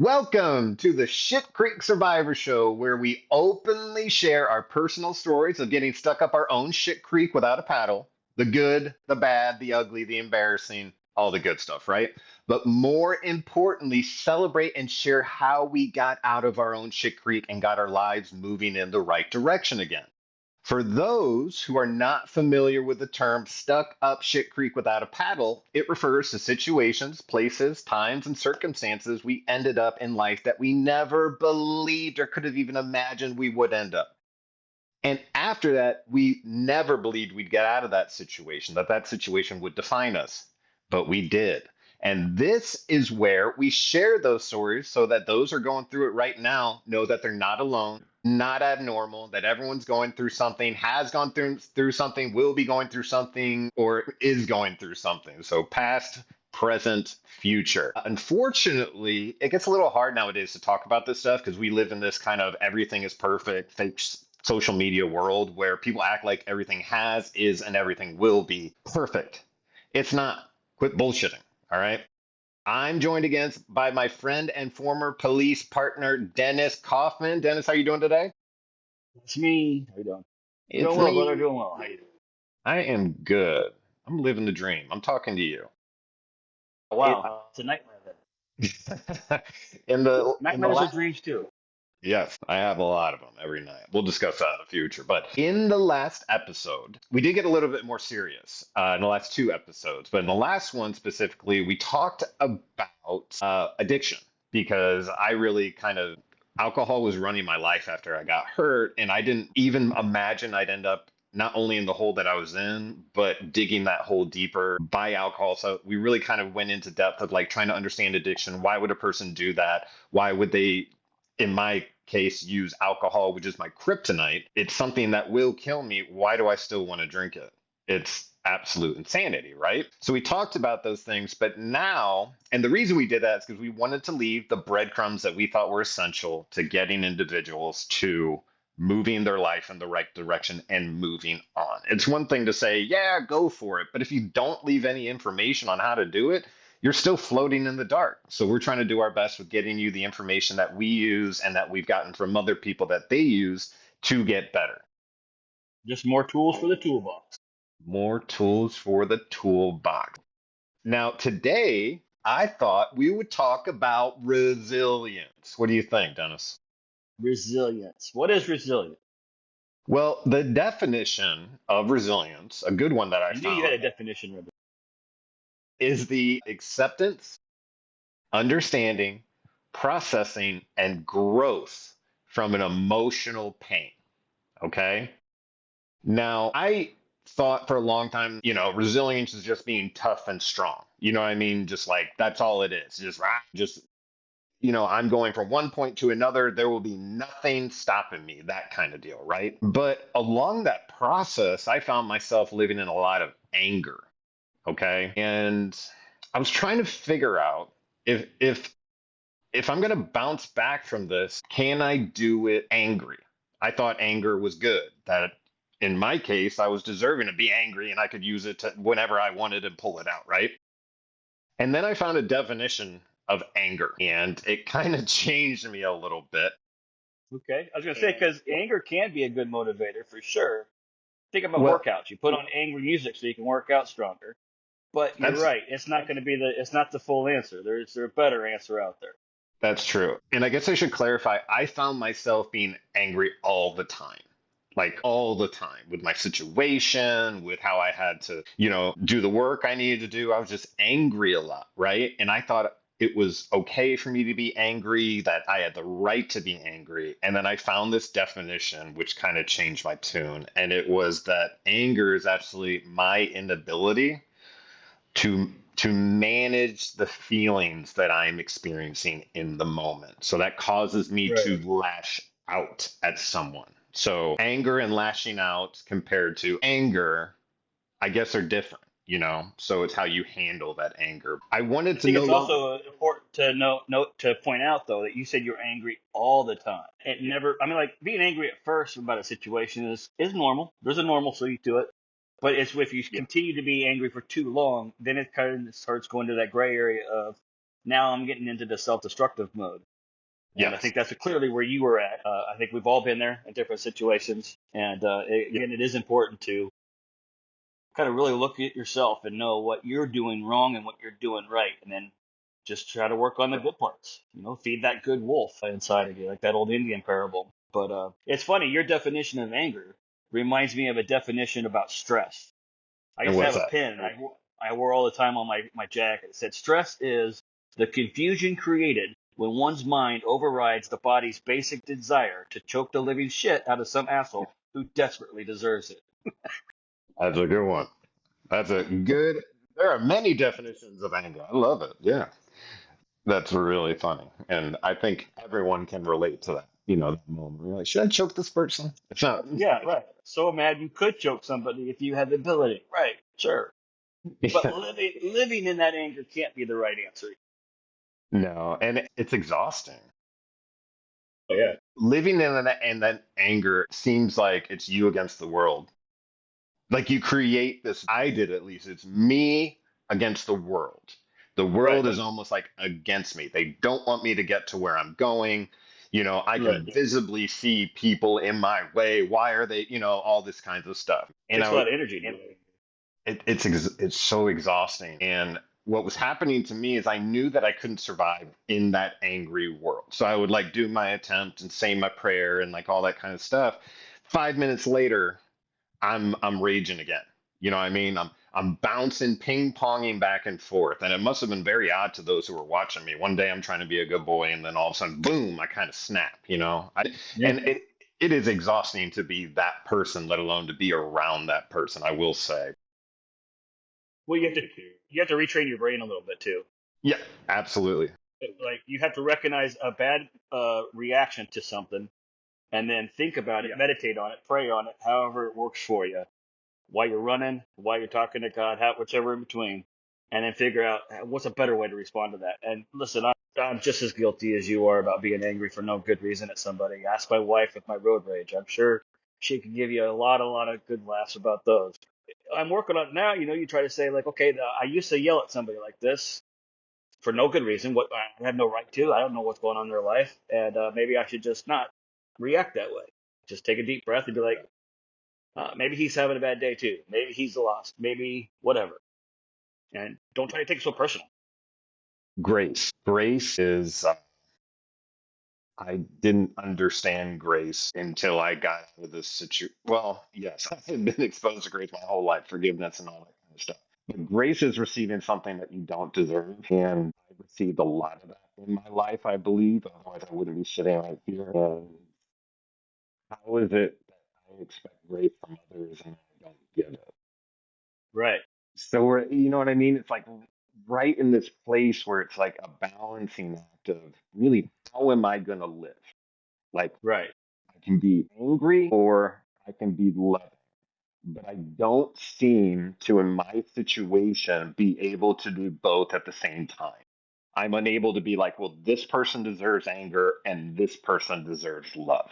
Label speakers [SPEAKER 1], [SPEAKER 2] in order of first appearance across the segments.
[SPEAKER 1] Welcome to the Shit Creek Survivor Show, where we openly share our personal stories of getting stuck up our own shit creek without a paddle. The good, the bad, the ugly, the embarrassing, all the good stuff, right? But more importantly, celebrate and share how we got out of our own shit creek and got our lives moving in the right direction again. For those who are not familiar with the term stuck up shit creek without a paddle, it refers to situations, places, times, and circumstances we ended up in life that we never believed or could have even imagined we would end up. And after that, we never believed we'd get out of that situation, that that situation would define us. But we did. And this is where we share those stories so that those who are going through it right now know that they're not alone, not abnormal, that everyone's going through something, has gone through something, will be going through something, or is going through something. So past, present, future. Unfortunately, it gets a little hard nowadays to talk about this stuff because we live in this kind of everything is perfect, fake social media world where people act like everything has, is, and everything will be perfect. It's not. Quit bullshitting. All right. I'm joined again by my friend and former police partner, Dennis Kaufman. Dennis, how you doing today?
[SPEAKER 2] It's me. How you doing?
[SPEAKER 1] It's
[SPEAKER 2] Doing well, brother.
[SPEAKER 1] me.
[SPEAKER 2] Doing well. How you doing?
[SPEAKER 1] I am good. I'm living the dream. I'm talking to you.
[SPEAKER 2] Oh,
[SPEAKER 1] It
[SPEAKER 2] wow. It's a nightmare then.
[SPEAKER 1] in the
[SPEAKER 2] Nightmares are
[SPEAKER 1] last
[SPEAKER 2] dreams too.
[SPEAKER 1] Yes, I have a lot of them every night. We'll discuss that in the future. But in the last episode, we did get a little bit more serious in the last two episodes. But in the last one specifically, we talked about addiction because I really kind of, alcohol was running my life after I got hurt. And I didn't even imagine I'd end up not only in the hole that I was in, but digging that hole deeper by alcohol. So we really kind of went into depth of like trying to understand addiction. Why would a person do that? Why would they, in my case, use alcohol, which is my kryptonite? It's something that will kill me. Why do I still want to drink it? It's absolute insanity, right? So we talked about those things, but now, and the reason we did that is because we wanted to leave the breadcrumbs that we thought were essential to getting individuals to moving their life in the right direction and moving on. It's one thing to say, yeah, go for it. But if you don't leave any information on how to do it, you're still floating in the dark. So we're trying to do our best with getting you the information that we use and that we've gotten from other people that they use to get better.
[SPEAKER 2] Just more tools for the toolbox.
[SPEAKER 1] More tools for the toolbox. Now, today, I thought we would talk about resilience. What do you think, Dennis?
[SPEAKER 2] Resilience. What is resilience?
[SPEAKER 1] Well, the definition of resilience, a good one that I
[SPEAKER 2] I knew you had
[SPEAKER 1] found,
[SPEAKER 2] a definition, Ruben.
[SPEAKER 1] is the acceptance, understanding, processing, and growth from an emotional pain. Okay. Now, I thought for a long time, resilience is just being tough and strong. You know what I mean? Just like that's all it is. Just I'm going from one point to another. There will be nothing stopping me, that kind of deal, right? But along that process, I found myself living in a lot of anger. Okay. And I was trying to figure out if I'm going to bounce back from this, can I do it angry? I thought anger was good, that in my case, I was deserving to be angry and I could use it to whenever I wanted and pull it out, right? And then I found a definition of anger and it kind of changed me a little bit.
[SPEAKER 2] Okay. I was going to say, because anger can be a good motivator for sure. Think about
[SPEAKER 1] Well,
[SPEAKER 2] workouts. You put on angry music so you can work out stronger. But you're
[SPEAKER 1] that's
[SPEAKER 2] right. It's not going to be it's not the full answer. There's a better answer out there.
[SPEAKER 1] that's true. And I guess I should clarify, I found myself being angry all the time. Like all the time with my situation, with how I had to, do the work I needed to do. I was just angry a lot, right? And I thought it was okay for me to be angry, that I had the right to be angry. And then I found this definition, which kind of changed my tune. And it was that anger is actually my inability to manage the feelings that I'm experiencing in the moment. So that causes me to
[SPEAKER 2] Right.
[SPEAKER 1] lash out at someone. So anger and lashing out compared to anger, I guess are different. So it's how you handle that anger. I wanted
[SPEAKER 2] I
[SPEAKER 1] to
[SPEAKER 2] think
[SPEAKER 1] no
[SPEAKER 2] it's
[SPEAKER 1] longer.
[SPEAKER 2] also important to note to point out though that you said you're angry all the time. It never. I mean, like being angry at first about a situation is normal. There's a normalcy to it, but it's if you
[SPEAKER 1] Yeah,
[SPEAKER 2] continue to be angry for too long, then it kind of starts going to that gray area of now I'm getting into the self-destructive mode. And I
[SPEAKER 1] Yes.
[SPEAKER 2] think that's clearly where you were at. I think we've all been there in different situations. And
[SPEAKER 1] Yeah.
[SPEAKER 2] again, it is important to kind of really look at yourself and know what you're doing wrong and what you're doing right. And then just try to work on the good parts. Feed that good wolf inside of you, like that old Indian parable. But it's funny, your definition of anger reminds me of a definition about stress. I
[SPEAKER 1] And
[SPEAKER 2] used to
[SPEAKER 1] what's
[SPEAKER 2] have a
[SPEAKER 1] that?
[SPEAKER 2] pen I wore all the time on my jacket. It said, stress is the confusion created when one's mind overrides the body's basic desire to choke the living shit out of some asshole who desperately deserves it.
[SPEAKER 1] That's a good one. That's a good. There are many definitions of anger. I love it. Yeah. That's really funny. And I think everyone can relate to that. That moment. You're like, should I choke this person? It's not.
[SPEAKER 2] Yeah, right. So mad you could choke somebody if you had the ability. Right, sure. But
[SPEAKER 1] Yeah.
[SPEAKER 2] living in that anger can't be the right answer.
[SPEAKER 1] No. And it's exhausting.
[SPEAKER 2] Oh, yeah.
[SPEAKER 1] Living in that anger seems like it's you against the world. Like you create this, I did at least, it's me against the world. The
[SPEAKER 2] Right,
[SPEAKER 1] world is almost like against me. They don't want me to get to where I'm going. I
[SPEAKER 2] right.
[SPEAKER 1] can visibly see people in my way. Why are they, all this kinds of stuff. And
[SPEAKER 2] Takes a lot of energy to do it.
[SPEAKER 1] it's so exhausting. And what was happening to me is I knew that I couldn't survive in that angry world. So I would like do my attempt and say my prayer and like all that kind of stuff. 5 minutes later, I'm raging again. You know what I mean? I'm bouncing, ping ponging back and forth. And it must have been very odd to those who were watching me. One day I'm trying to be a good boy, and then all of a sudden, boom, I kind of snap.
[SPEAKER 2] Yeah.
[SPEAKER 1] And it is exhausting to be that person, let alone to be around that person, I will say.
[SPEAKER 2] Well, you have to retrain your brain a little bit too.
[SPEAKER 1] Yeah, absolutely.
[SPEAKER 2] Like you have to recognize a bad reaction to something, and then think about it, meditate on it, pray on it, however it works for you. While you're running, while you're talking to God, whichever in between, and then figure out what's a better way to respond to that. And listen, I'm just as guilty as you are about being angry for no good reason at somebody. Ask my wife with my road rage. I'm sure she can give you a lot of good laughs about those. I'm working on it now. You try to say like, okay, I used to yell at somebody like this for no good reason. What I have no right to. I don't know what's going on in their life, and maybe I should just not react that way. Just take a deep breath and be like, maybe he's having a bad day too. Maybe he's lost. Maybe whatever. And don't try to take it so personal.
[SPEAKER 1] Grace. Grace is, I didn't understand grace until I got out of this situation. Well, yes, I've been exposed to grace my whole life, forgiveness and all that kind of stuff. But grace is receiving something that you don't deserve. And I received a lot of that in my life, I believe. Otherwise, I wouldn't be sitting right here. And how is it that I expect grace from others and I don't get it?
[SPEAKER 2] Right.
[SPEAKER 1] So you know what I mean? It's like right in this place where it's like a balancing act of really, how am I going to live? Like,
[SPEAKER 2] Right.
[SPEAKER 1] I can be angry or I can be loving. But I don't seem to, in my situation, be able to do both at the same time. I'm unable to be like, well, this person deserves anger and this person deserves love.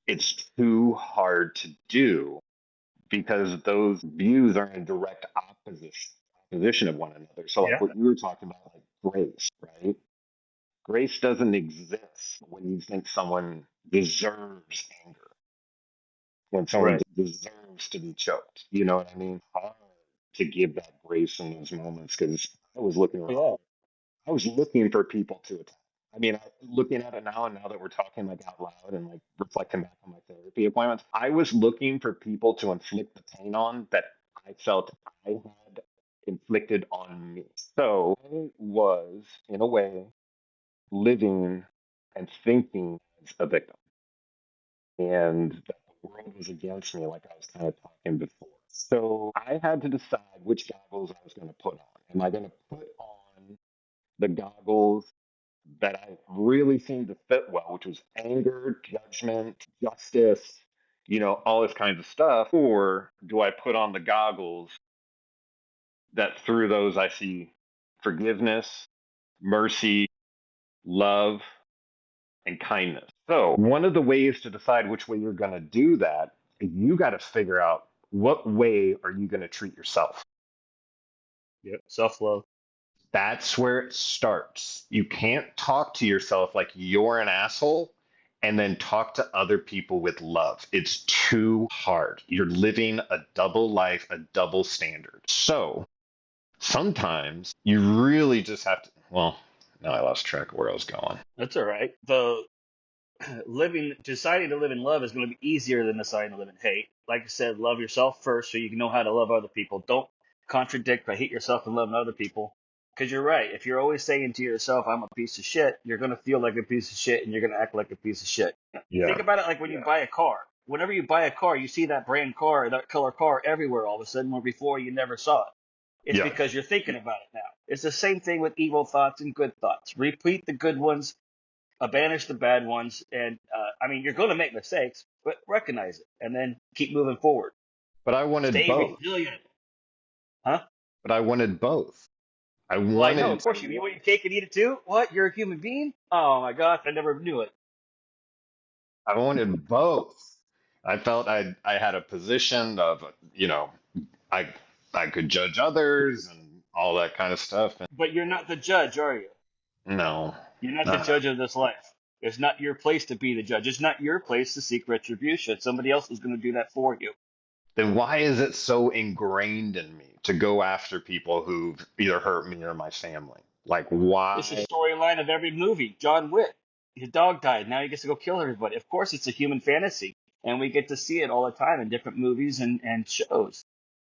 [SPEAKER 1] It's too hard to do because those views are in direct opposition of one another. So, like
[SPEAKER 2] Yeah.
[SPEAKER 1] what you were talking about, like grace, right? Grace doesn't exist when you think someone deserves anger, when someone
[SPEAKER 2] Right.
[SPEAKER 1] deserves to be choked. You know what I mean? Hard to give that grace in those moments because I was looking around.
[SPEAKER 2] Yeah.
[SPEAKER 1] I was looking for people to attack. I mean, looking at it now, and now that we're talking like out loud and like reflecting back on my therapy appointments, I was looking for people to inflict the pain on that I felt I had inflicted on me. So I was, in a way, living and thinking as a victim, and that the world was against me, like I was kind of talking before. So I had to decide which goggles I was going to put on. Am I going to put on the goggles that I really seemed to fit well, which was anger, judgment, justice, all this kinds of stuff? Or do I put on the goggles that through those I see forgiveness, mercy, love, and kindness? So, one of the ways to decide which way you're going to do that, you got to figure out what way are you going to treat yourself.
[SPEAKER 2] Yep. Self love.
[SPEAKER 1] That's where it starts. You can't talk to yourself like you're an asshole and then talk to other people with love. It's too hard. You're living a double life, a double standard. So sometimes you really just have to, well, now I lost track of where I was going.
[SPEAKER 2] That's all right. The deciding to live in love is going to be easier than deciding to live in hate. Like I said, love yourself first so you can know how to love other people. Don't contradict by hate yourself and loving other people. Because you're right. If you're always saying to yourself, I'm a piece of shit, you're going to feel like a piece of shit and you're going to act like a piece of shit. Think
[SPEAKER 1] Yeah.
[SPEAKER 2] about it like when you buy a car. Whenever you buy a car, you see that brand car, that color car everywhere all of a sudden, where before you never saw it. It's
[SPEAKER 1] Yeah.
[SPEAKER 2] because you're thinking about it now. It's the same thing with evil thoughts and good thoughts. Repeat the good ones, banish the bad ones, and I mean, you're going to make mistakes, but recognize it and then keep moving forward.
[SPEAKER 1] But I wanted
[SPEAKER 2] Stay
[SPEAKER 1] both.
[SPEAKER 2] resilient, huh?
[SPEAKER 1] But I wanted both. I
[SPEAKER 2] Well, I know, of
[SPEAKER 1] wanted
[SPEAKER 2] course, you want your cake and eat it too. What? You're a human being? Oh my gosh, I never knew it.
[SPEAKER 1] I wanted both. I felt I had a position of, you know, I I could judge others and all that kind of stuff. And
[SPEAKER 2] But you're not the judge, are you?
[SPEAKER 1] no,
[SPEAKER 2] You're not the
[SPEAKER 1] not
[SPEAKER 2] judge of this life. It's not your place to be the judge. It's not your place to seek retribution. Somebody else is going to do that for you.
[SPEAKER 1] then why is it so ingrained in me to go after people who've either hurt me or my family? Like
[SPEAKER 2] It's the
[SPEAKER 1] why?
[SPEAKER 2] storyline of every movie. John Wick, his dog died. Now he gets to go kill everybody. Of course, it's a human fantasy, and we get to see it all the time in different movies and shows.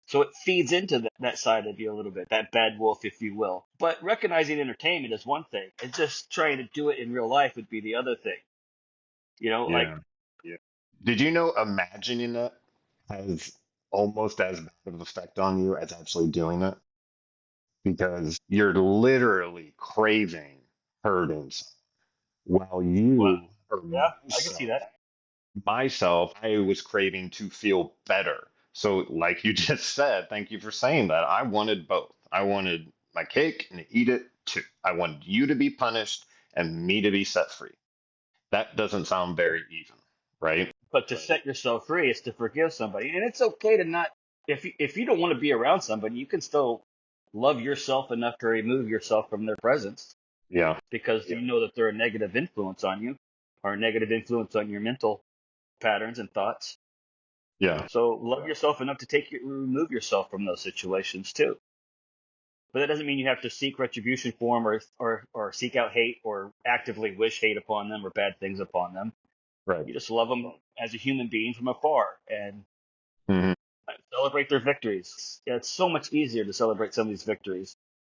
[SPEAKER 2] So it feeds into that side of you a little bit, that bad wolf, if you will. But recognizing entertainment is one thing, and just trying to do it in real life would be the other thing. You know, like
[SPEAKER 1] Yeah. Yeah. Did you know imagining it has almost as bad of an effect on you as actually doing it? Because you're literally craving hurting someone. While
[SPEAKER 2] well,
[SPEAKER 1] you or
[SPEAKER 2] yeah, I can see that.
[SPEAKER 1] myself, I was craving to feel better. So, like you just said, thank you for saying that. I wanted both. I wanted my cake and to eat it too. I wanted you to be punished and me to be set free. That doesn't sound very even, right?
[SPEAKER 2] But to set yourself free is to forgive somebody, and it's okay to not. If you don't want to be around somebody, you can still love yourself enough to remove yourself from their presence
[SPEAKER 1] Yeah,
[SPEAKER 2] because you know that they're a negative influence on you or a negative influence on your mental patterns and thoughts.
[SPEAKER 1] yeah,
[SPEAKER 2] So love yourself enough to remove yourself from those situations too. But that doesn't mean you have to seek retribution for them or seek out hate or actively wish hate upon them or bad things upon them.
[SPEAKER 1] right.
[SPEAKER 2] You just love them as a human being from afar and
[SPEAKER 1] Hmm.
[SPEAKER 2] celebrate their victories. Yeah, it's so much easier to celebrate somebody's victories.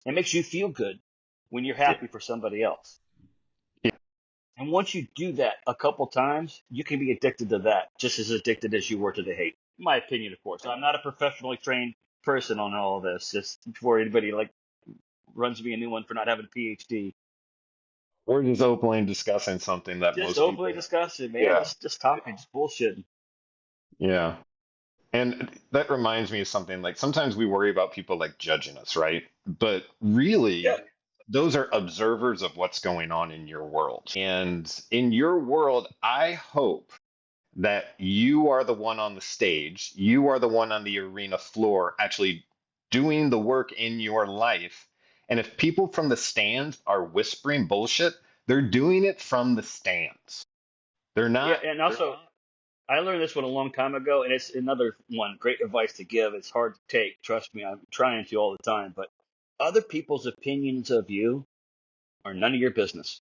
[SPEAKER 2] It makes you feel good when you're
[SPEAKER 1] Yeah,
[SPEAKER 2] happy for somebody else.
[SPEAKER 1] yeah,
[SPEAKER 2] And once you do that a couple times, you can be addicted to that, just as addicted as you were to the hate. In my opinion, of course. I'm not a professionally trained person on all of this. Just before anybody like runs me a new one for not having a PhD.
[SPEAKER 1] we're just openly discussing something that
[SPEAKER 2] Just
[SPEAKER 1] most
[SPEAKER 2] openly
[SPEAKER 1] people,
[SPEAKER 2] discussing, man.
[SPEAKER 1] yeah,
[SPEAKER 2] Just talking, just bullshitting.
[SPEAKER 1] yeah. And that reminds me of something like sometimes we worry about people like judging us, right? But
[SPEAKER 2] Yeah.
[SPEAKER 1] really, those are observers of what's going on in your world. And in your world, I hope that you are the one on the stage, you are the one on the arena floor actually doing the work in your life. And if people from the stands are whispering bullshit, they're doing it from the stands. They're
[SPEAKER 2] Yeah,
[SPEAKER 1] not.
[SPEAKER 2] and also I learned this one a long time ago, and it's another one. Great advice to give. It's hard to take. Trust me, I'm trying to all the time. But other people's opinions of you are none of your business.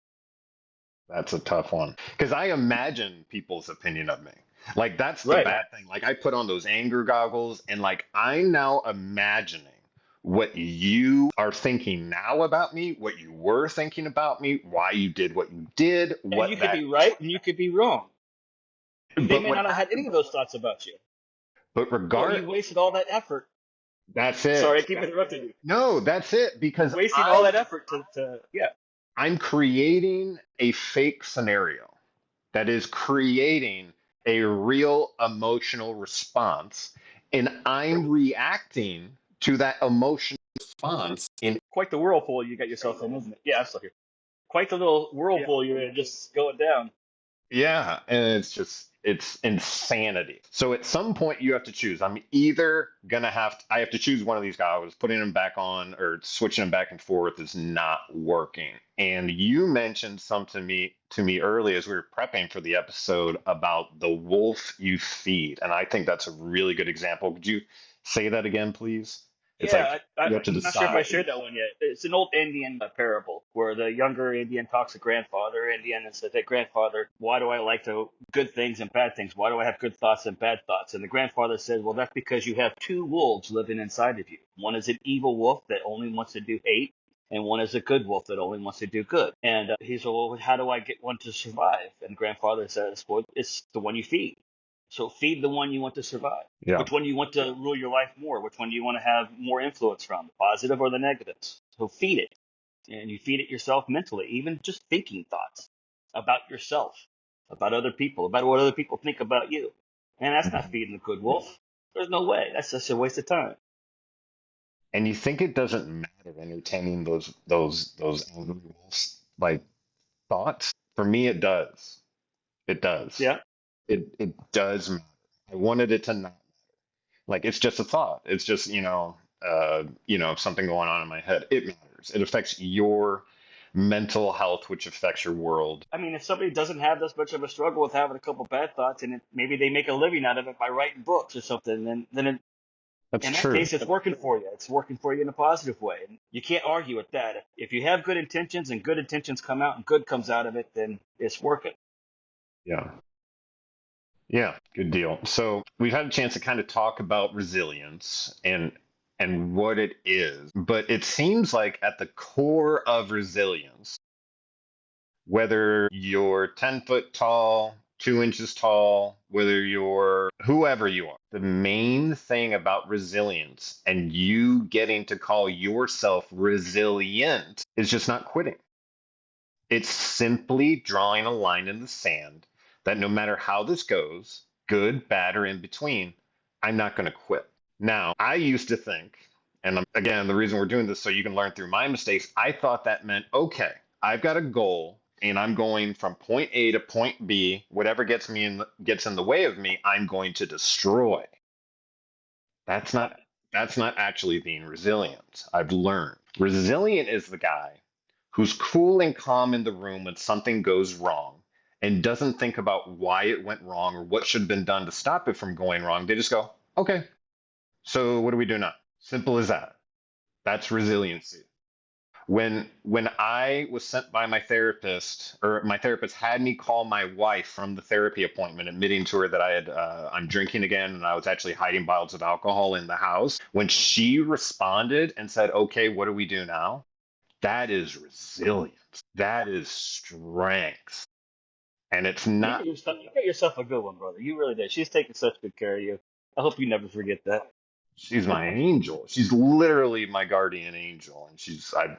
[SPEAKER 1] That's a tough one. Because I imagine people's opinion of me. Like, that's the
[SPEAKER 2] Right.
[SPEAKER 1] bad thing. Like, I put on those anger goggles, and like, I'm now imagining what you are thinking now about me, what you were thinking about me, why you did what you did,
[SPEAKER 2] And
[SPEAKER 1] what
[SPEAKER 2] you could
[SPEAKER 1] that.
[SPEAKER 2] be right, and you could be wrong. They
[SPEAKER 1] But
[SPEAKER 2] may
[SPEAKER 1] what
[SPEAKER 2] not have had any
[SPEAKER 1] happened?
[SPEAKER 2] of those thoughts about you.
[SPEAKER 1] But
[SPEAKER 2] Well,
[SPEAKER 1] regard,
[SPEAKER 2] you wasted all that effort.
[SPEAKER 1] that's
[SPEAKER 2] Sorry, I
[SPEAKER 1] it.
[SPEAKER 2] keep interrupting you.
[SPEAKER 1] No, that's it. Because
[SPEAKER 2] Wasting all that effort to yeah.
[SPEAKER 1] I'm creating a fake scenario that is creating a real emotional response. And I'm reacting to that emotional response in.
[SPEAKER 2] Quite the whirlpool you got yourself in, isn't it? Yeah, I'm still here. Quite the little whirlpool you're in, just going down.
[SPEAKER 1] Yeah, and it's insanity. So at some point you have to choose. I'm either gonna I have to choose one of these goggles. Putting them back on or switching them back and forth is not working. And you mentioned something to me early as we were prepping for the episode about the wolf you feed. And I think that's a really good example. Could you say that again, please? It's like
[SPEAKER 2] Yeah, I,
[SPEAKER 1] you have to
[SPEAKER 2] I'm not sure if I
[SPEAKER 1] decide.
[SPEAKER 2] shared that one yet. It's an old Indian parable where the younger Indian talks to grandfather Indian and says, "Hey, grandfather, why do I like to good things and bad things? Why do I have good thoughts and bad thoughts?" And the grandfather says, "Well, that's because you have two wolves living inside of you. One is an evil wolf that only wants to do hate, and one is a good wolf that only wants to do good." And he said, "Well, how do I get one to survive?" And grandfather says, "Well, it's the one you feed. So feed the one you want to survive.
[SPEAKER 1] Yeah.
[SPEAKER 2] Which one do you want to rule your life more? Which one do you want to have more influence from, the positive or the negatives? So feed it. And you feed it yourself mentally, even just thinking thoughts about yourself, about other people, about what other people think about you. And that's not feeding the good wolf. There's no way. That's just a waste of time.
[SPEAKER 1] And you think it doesn't matter entertaining those angry wolves like thoughts? For me, it does. It does.
[SPEAKER 2] Yeah.
[SPEAKER 1] It does matter. I wanted it to not. Like it's just a thought. It's just, something going on in my head. It matters. It affects your mental health, which affects your world.
[SPEAKER 2] I mean, if somebody doesn't have this much of a struggle with having a couple bad thoughts and maybe they make a living out of it by writing books or something, then
[SPEAKER 1] That's
[SPEAKER 2] in that
[SPEAKER 1] true.
[SPEAKER 2] case, it's working for you. It's working for you in a positive way. And you can't argue with that. If you have good intentions and good intentions come out and good comes out of it, then it's working.
[SPEAKER 1] Yeah. Yeah, good deal. So we've had a chance to kind of talk about resilience and what it is, but it seems like at the core of resilience, whether you're 10 foot tall, 2 inches tall, whether you're whoever you are, the main thing about resilience and you getting to call yourself resilient is just not quitting. It's simply drawing a line in the sand that no matter how this goes, good, bad, or in between, I'm not going to quit. Now, I used to think, and again, the reason we're doing this so you can learn through my mistakes, I thought that meant, okay, I've got a goal and I'm going from point A to point B. Whatever gets in the way of me, I'm going to destroy. That's not that's not actually being resilient. I've learned. Resilient is the guy who's cool and calm in the room when something goes wrong and doesn't think about why it went wrong or what should have been done to stop it from going wrong. They just go, okay, so what do we do now? Simple as that. That's resiliency. When I was sent by my therapist, or my therapist had me call my wife from the therapy appointment, admitting to her that I'm drinking again, and I was actually hiding bottles of alcohol in the house. When she responded and said, "Okay, what do we do now?" That is resilience. That is strength, and it's not.
[SPEAKER 2] You got yourself a good one, brother. You really did. She's taking such good care of you. I hope you never forget that.
[SPEAKER 1] She's my angel. She's literally my guardian angel, and I.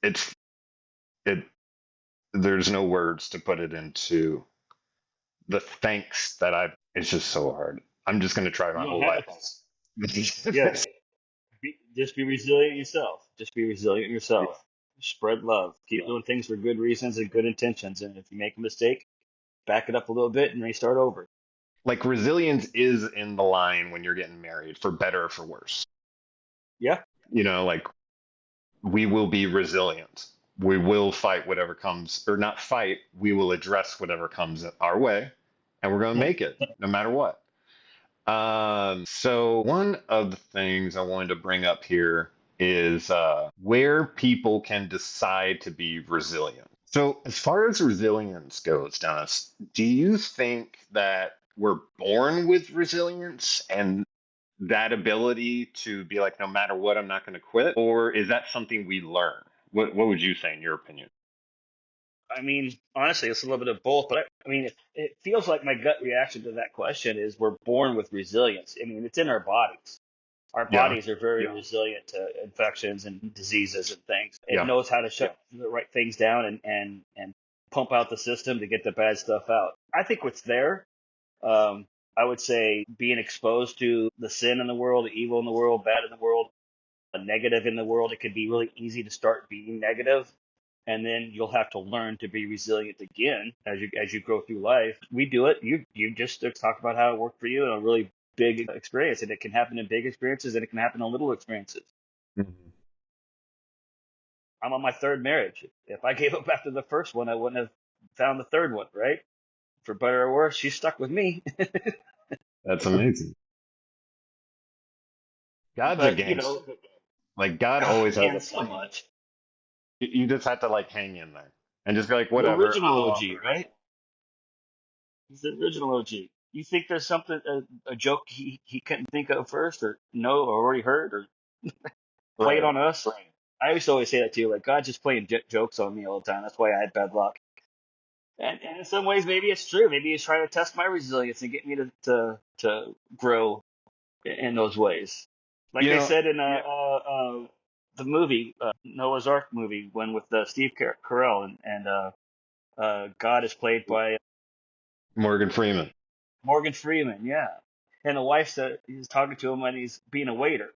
[SPEAKER 1] It's it. There's no words to put it into the thanks that I it's just so hard. I'm just gonna try my
[SPEAKER 2] You don't
[SPEAKER 1] whole
[SPEAKER 2] have
[SPEAKER 1] life.
[SPEAKER 2] it. Yeah. Just be resilient yourself. Just be resilient yourself. Spread love. Keep doing things for good reasons and good intentions. And if you make a mistake, back it up a little bit and restart over.
[SPEAKER 1] Like resilience is in the line when you're getting married, for better or for worse.
[SPEAKER 2] Yeah.
[SPEAKER 1] Like we will be resilient. We will fight whatever comes, or not fight, we will address whatever comes our way, and we're gonna
[SPEAKER 2] Yeah.
[SPEAKER 1] make it no matter what. So one of the things I wanted to bring up here is where people can decide to be resilient. So as far as resilience goes, Dennis, do you think that we're born with resilience and that ability to be like, no matter what, I'm not going to quit? Or is that something we learn? What would you say in your opinion?
[SPEAKER 2] I mean, honestly, it's a little bit of both, but I mean, it feels like my gut reaction to that question is we're born with resilience. I mean, it's in our bodies. Our
[SPEAKER 1] Yeah,
[SPEAKER 2] bodies are very resilient to infections and diseases and things. It
[SPEAKER 1] yeah.
[SPEAKER 2] knows how to shut the right things down and pump out the system to get the bad stuff out. I think what's there, I would say being exposed to the sin in the world, the evil in the world, bad in the world, the negative in the world, it could be really easy to start being negative and then you'll have to learn to be resilient again as you go through life. We do it. You just talked about how it worked for you in a really big experience, and it can happen in big experiences, and it can happen in little experiences.
[SPEAKER 1] Mhm.
[SPEAKER 2] I'm on my third marriage. If I gave up after the first one, I wouldn't have found the third one, right? For better or worse, she's stuck with me.
[SPEAKER 1] That's amazing. God's a
[SPEAKER 2] But
[SPEAKER 1] gangster. Like God
[SPEAKER 2] oh
[SPEAKER 1] always has a
[SPEAKER 2] man, so
[SPEAKER 1] plan.
[SPEAKER 2] much.
[SPEAKER 1] You just have to like hang in there and just be like,
[SPEAKER 2] The
[SPEAKER 1] whatever.
[SPEAKER 2] original OG, right? He's the original OG. You think there's something a joke he couldn't think of first, or know, or already heard, or played
[SPEAKER 1] Right.
[SPEAKER 2] on us? Right. I used to always say that too. Like God's just playing jokes on me all the time. That's why I had bad luck. And in some ways, maybe it's true. Maybe he's trying to test my resilience and get me to grow in those ways. Like
[SPEAKER 1] You
[SPEAKER 2] they
[SPEAKER 1] know,
[SPEAKER 2] said in the movie Noah's Ark movie, when with Steve Carell and God is played by
[SPEAKER 1] Morgan Freeman.
[SPEAKER 2] Morgan Freeman, yeah. And the wife said he's talking to him when he's being a waiter,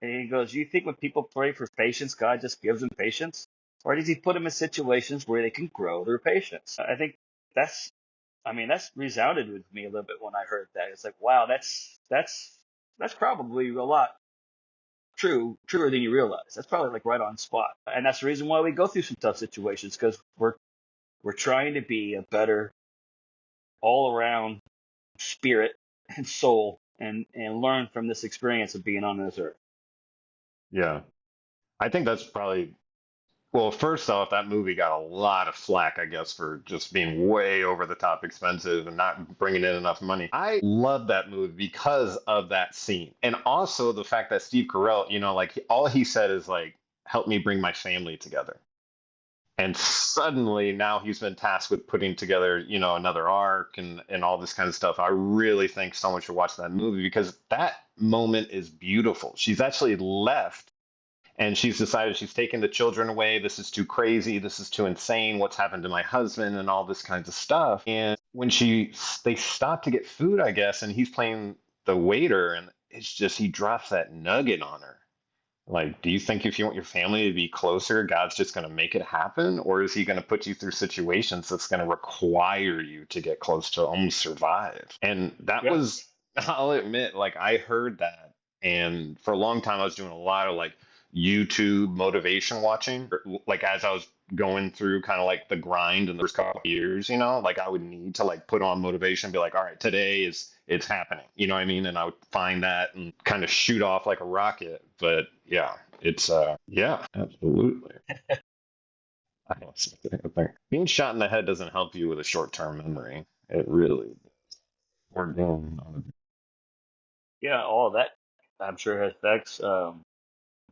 [SPEAKER 2] and he goes, "You think when people pray for patience, God just gives them patience, or does He put them in situations where they can grow their patience?" I think that's, I mean, that's resounded with me a little bit when I heard that. It's like, wow, that's probably a lot truer than you realize. That's probably like right on spot, and that's the reason why we go through some tough situations because we're trying to be a better all around spirit and soul and learn from this experience of being on this earth.
[SPEAKER 1] Yeah. I think that's probably, well, first off, that movie got a lot of flack, I guess, for just being way over the top expensive and not bringing in enough money. I love that movie because of that scene. And also the fact that Steve Carell, like all he said is like, help me bring my family together. And suddenly now he's been tasked with putting together, another arc and all this kind of stuff. I really think someone should watch that movie because that moment is beautiful. She's actually left and she's decided she's taking the children away. This is too crazy. This is too insane. What's happened to my husband and all this kinds of stuff. And when they stop to get food, I guess, and he's playing the waiter, and it's just he drops that nugget on her. Like, do you think if you want your family to be closer, God's just going to make it happen? Or is he going to put you through situations that's going to require you to get close to almost survive? And that
[SPEAKER 2] Yeah.
[SPEAKER 1] was, I'll admit, like, I heard that. And for a long time, I was doing a lot of like YouTube motivation watching, like as I was going through kind of like the grind in the first couple of years, like I would need to like put on motivation, be like, all right, today it's happening, you know what I mean? And I would find that and kind of shoot off like a rocket. But yeah, it's yeah, absolutely. I think being shot in the head doesn't help you with a short-term memory. It really we're doing on
[SPEAKER 2] Yeah, all that I'm sure has effects.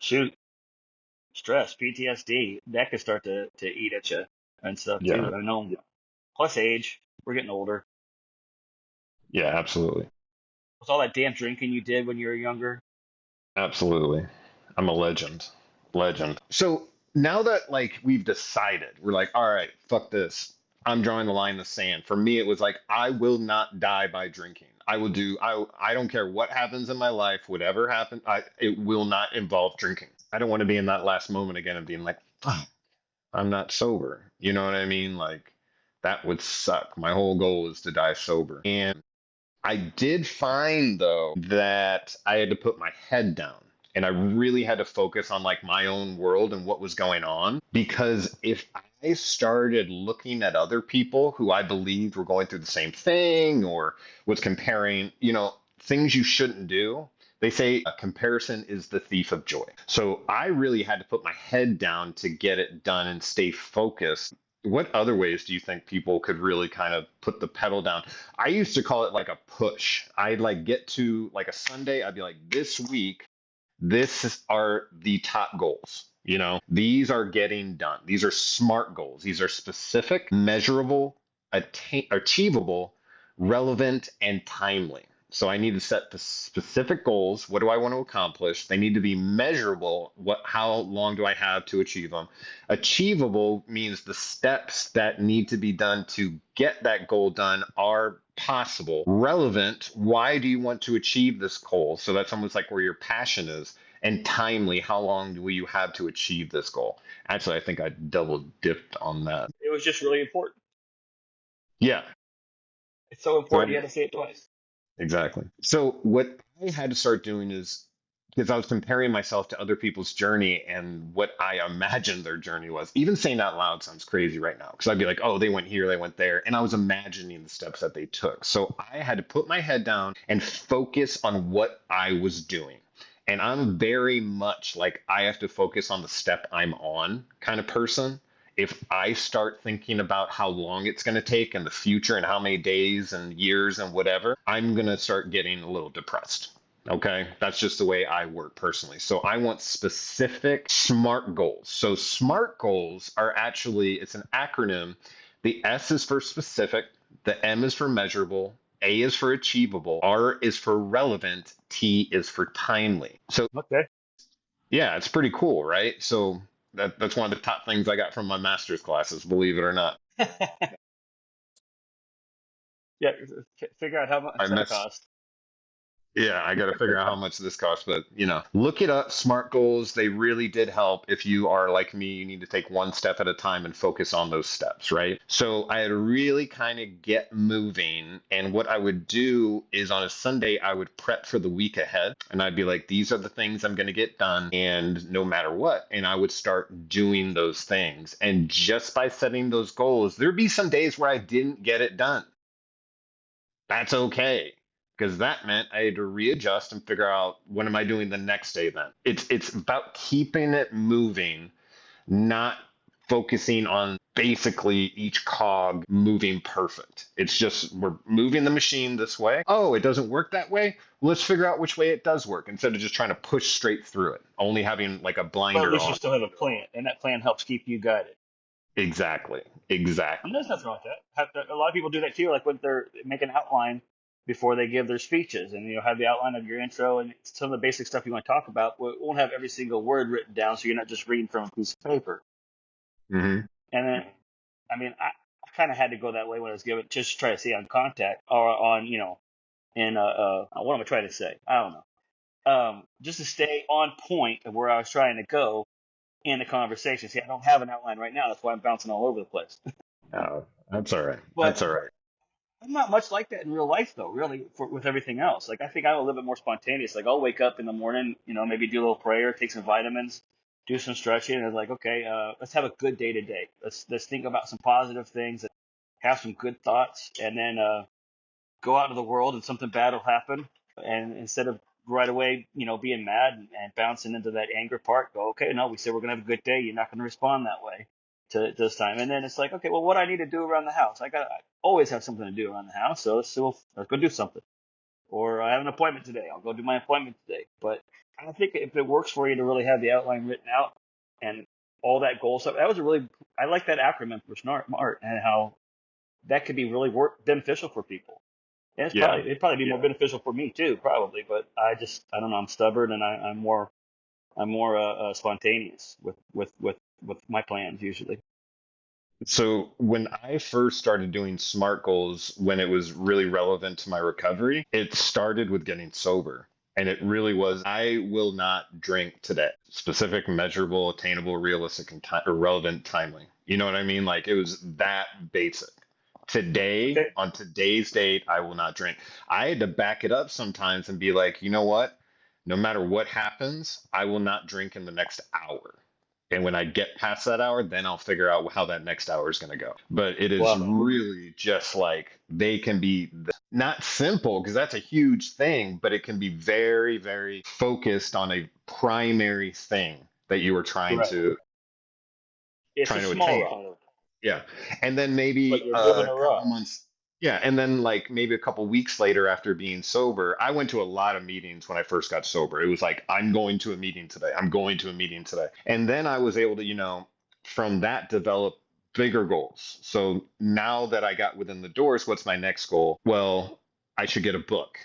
[SPEAKER 2] Shoot, stress, PTSD, that can start to eat at you and stuff
[SPEAKER 1] yeah,
[SPEAKER 2] too. I know. Yeah. Plus age, we're getting older.
[SPEAKER 1] yeah, absolutely.
[SPEAKER 2] With all that damn drinking you did when you were younger.
[SPEAKER 1] Absolutely. I'm a legend. Legend. So now that like we've decided, we're like, all right, fuck this. I'm drawing the line in the sand. For me, it was like, I will not die by drinking. I don't care what happens in my life, whatever happens, it will not involve drinking. I don't want to be in that last moment again of being like, fuck, I'm not sober. You know what I mean? Like that would suck. My whole goal is to die sober. And I did find though that I had to put my head down and I really had to focus on like my own world and what was going on because if I started looking at other people who I believed were going through the same thing or was comparing, things you shouldn't do, they say a comparison is the thief of joy. So I really had to put my head down to get it done and stay focused. What other ways do you think people could really kind of put the pedal down? I used to call it like a push. I'd like get to like a Sunday, I'd be like, this week, are the top goals. These are getting done. These are smart goals. These are specific, measurable, achievable, relevant, and timely. So I need to set the specific goals. What do I want to accomplish? They need to be measurable. How long do I have to achieve them? Achievable means the steps that need to be done to get that goal done are possible. Relevant, why do you want to achieve this goal? So that's almost like where your passion is. and timely, how long will you have to achieve this goal? Actually, I think I double dipped on that.
[SPEAKER 2] It was just really important.
[SPEAKER 1] Yeah.
[SPEAKER 2] It's so
[SPEAKER 1] So
[SPEAKER 2] important you had to say it twice.
[SPEAKER 1] exactly. So what I had to start doing is because I was comparing myself to other people's journey and what I imagined their journey was. Even saying that loud sounds crazy right now because I'd be like, oh, they went here, they went there. And I was imagining the steps that they took. So I had to put my head down and focus on what I was doing. And I'm very much like I have to focus on the step I'm on kind of person. If I start thinking about how long it's going to take in the future and how many days and years and whatever, I'm going to start getting a little depressed. Okay. That's just the way I work personally. So I want specific SMART goals. So SMART goals are actually, it's an acronym. The S is for specific, the M is for measurable, A is for achievable, R is for relevant, T is for timely. So
[SPEAKER 2] Okay.
[SPEAKER 1] yeah, it's pretty cool, right? So that's one of the top things I got from my master's classes, believe it or not.
[SPEAKER 2] Yeah, figure out how
[SPEAKER 1] I
[SPEAKER 2] much that
[SPEAKER 1] messed
[SPEAKER 2] cost.
[SPEAKER 1] Yeah, I got to figure out how much this costs, but look it up. SMART goals, they really did help. If you are like me, you need to take one step at a time and focus on those steps, right? So I had to really kind of get moving. And what I would do is on a Sunday, I would prep for the week ahead. And I'd be like, these are the things I'm going to get done. And no matter what, and I would start doing those things. And just by setting those goals, there'd be some days where I didn't get it done. That's okay because that meant I had to readjust and figure out what am I doing the next day then. It's about keeping it moving, not focusing on basically each cog moving perfect. It's just we're moving the machine this way. Oh, it doesn't work that way. Let's figure out which way it does work instead of just trying to push straight through it, only having like a
[SPEAKER 2] But at
[SPEAKER 1] blinder
[SPEAKER 2] least you
[SPEAKER 1] on.
[SPEAKER 2] still have a plan, and that plan helps keep you guided.
[SPEAKER 1] Exactly.
[SPEAKER 2] And
[SPEAKER 1] Exactly.
[SPEAKER 2] there's nothing wrong with that. A lot of people do that too, like when they're make an outline before they give their speeches, and have the outline of your intro and some of the basic stuff you want to talk about. We won't have every single word written down, so you're not just reading from a piece of paper.
[SPEAKER 1] Hmm.
[SPEAKER 2] And then, I mean, I kind of had to go that way when I was given just to try to see on contact or on, in what am I trying to say? I don't know. Just to stay on point of where I was trying to go in the conversation. See, I don't have an outline right now. That's why I'm bouncing all over the place.
[SPEAKER 1] Oh, that's all right.
[SPEAKER 2] But
[SPEAKER 1] That's all right.
[SPEAKER 2] I'm not much like that in real life, though. Really, with everything else, like I think I'm a little bit more spontaneous. Like I'll wake up in the morning, maybe do a little prayer, take some vitamins, do some stretching, and it's like, okay, let's have a good day today. Let's think about some positive things, have some good thoughts, and then go out into the world and something bad will happen. And instead of right away, being mad and bouncing into that anger part, go, okay, no, we said we're going to have a good day. You're not going to respond that way to this time. And then it's like, okay, well, what I need to do around the house? I always have something to do around the house. So let's go do something. Or I have an appointment today. I'll go do my appointment today. But I think if it works for you to really have the outline written out and all that goal stuff, I like that acronym for SMART and how that could be really beneficial for people. And
[SPEAKER 1] Yeah.
[SPEAKER 2] it'd probably be more beneficial for me too, probably. But I don't know. I'm stubborn and I'm more spontaneous with my plans usually.
[SPEAKER 1] So when I first started doing SMART goals, when it was really relevant to my recovery, it started with getting sober. And it really was, I will not drink today. Specific, measurable, attainable, realistic, and or relevant, timely. You know what I mean? Like it was that basic. Today,
[SPEAKER 2] Okay.
[SPEAKER 1] on today's date, I will not drink. I had to back it up sometimes and be like, you know what? No matter what happens, I will not drink in the next hour. And when I get past that hour, then I'll figure out how that next hour is going to go. But it is
[SPEAKER 2] Wow.
[SPEAKER 1] really just like they can be not simple because that's a huge thing, but it can be very, very focused on a primary thing that you were trying
[SPEAKER 2] Right.
[SPEAKER 1] to
[SPEAKER 2] It's a
[SPEAKER 1] trying to
[SPEAKER 2] small
[SPEAKER 1] attain.
[SPEAKER 2] rock,
[SPEAKER 1] Yeah. And then
[SPEAKER 2] but
[SPEAKER 1] maybe
[SPEAKER 2] you're moving
[SPEAKER 1] a
[SPEAKER 2] a
[SPEAKER 1] couple
[SPEAKER 2] rock.
[SPEAKER 1] months. Yeah. And then, like, maybe a couple weeks later after being sober, I went to a lot of meetings when I first got sober. It was like, I'm going to a meeting today. I'm going to a meeting today. And then I was able to, from that develop bigger goals. So now that I got within the doors, what's my next goal? Well, I should get a book.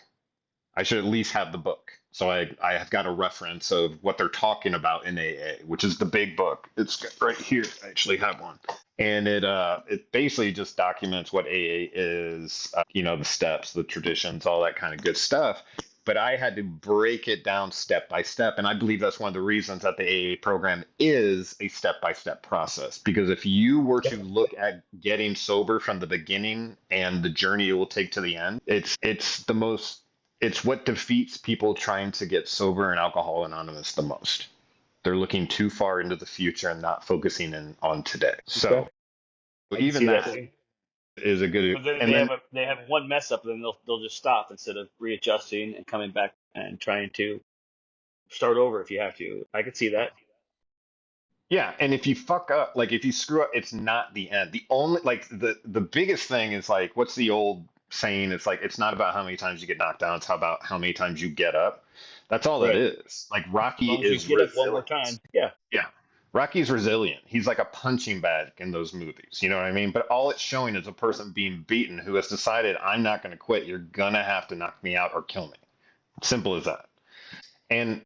[SPEAKER 1] I should at least have the book. So I have got a reference of what they're talking about in AA, which is the big book. It's right here. I actually have one. And it basically just documents what AA is, the steps, the traditions, all that kind of good stuff. but I had to break it down step by step. And I believe that's one of the reasons that the AA program is a step by step process. Because if you were to look at getting sober from the beginning and the journey it will take to the end, it's what defeats people trying to get sober and Alcohol Anonymous the most. They're looking too far into the future and not focusing in on today.
[SPEAKER 2] Okay.
[SPEAKER 1] So
[SPEAKER 2] I can
[SPEAKER 1] even
[SPEAKER 2] see that
[SPEAKER 1] that
[SPEAKER 2] too.
[SPEAKER 1] is a good.
[SPEAKER 2] But then
[SPEAKER 1] And then
[SPEAKER 2] they have one mess up, and then they'll just stop instead of readjusting and coming back and trying to start over if you have to. I could see that.
[SPEAKER 1] yeah, and if you fuck up, like if you screw up, it's not the end. The only like the biggest thing is like what's the old saying? It's like it's not about how many times you get knocked down, it's how about how many times you get up. That's all that
[SPEAKER 2] Right.
[SPEAKER 1] is. Like
[SPEAKER 2] As
[SPEAKER 1] Rocky
[SPEAKER 2] long as you
[SPEAKER 1] is
[SPEAKER 2] get up one more
[SPEAKER 1] resilient.
[SPEAKER 2] time. Yeah.
[SPEAKER 1] Yeah. Rocky's resilient. He's like a punching bag in those movies. You know what I mean? But all it's showing is a person being beaten who has decided, I'm not going to quit. You're going to have to knock me out or kill me. Simple as that. And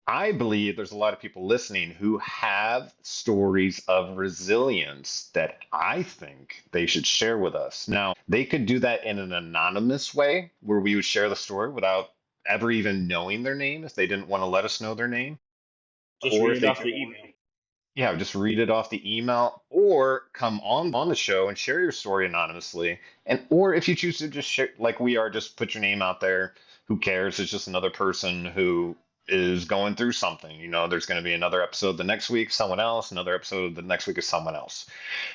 [SPEAKER 1] I believe there's a lot of people listening who have stories of resilience that I think they should share with us. Now, they could do that in an anonymous way where we would share the story without ever even knowing their name if they didn't want to let us know their name.
[SPEAKER 2] Just
[SPEAKER 1] Or
[SPEAKER 2] read
[SPEAKER 1] if
[SPEAKER 2] it
[SPEAKER 1] they
[SPEAKER 2] off
[SPEAKER 1] just
[SPEAKER 2] the email.
[SPEAKER 1] yeah, just read it off the email or come on the show and share your story anonymously. And or if you choose to just share like we are, just put your name out there. Who cares? It's just another person who is going through something. You know, there's going to be another episode the next week, someone else, another episode the next week is someone else.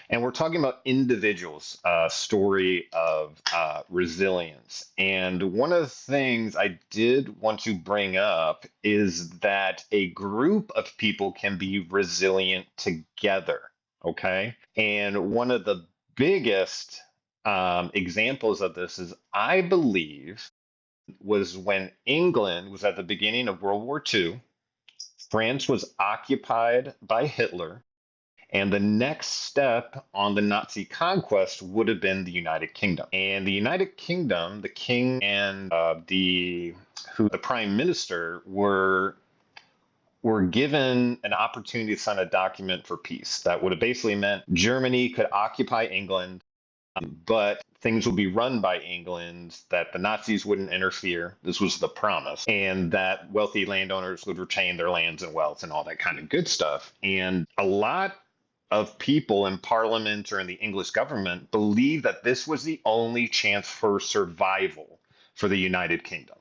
[SPEAKER 1] And we're talking about individuals' story of resilience. And one of the things I did want to bring up is that a group of people can be resilient together. Okay. And one of the biggest examples of this is, I believe, was when England was at the beginning of World War II. France was occupied by Hitler, and the next step on the Nazi conquest would have been the United Kingdom. And the United Kingdom, the king and the prime minister were given an opportunity to sign a document for peace. That would have basically meant Germany could occupy England, but things would be run by England, that the Nazis wouldn't interfere. This was the promise. And that wealthy landowners would retain their lands and wealth and all that kind of good stuff. And a lot of people in parliament or in the English government believe that this was the only chance for survival for the United Kingdom,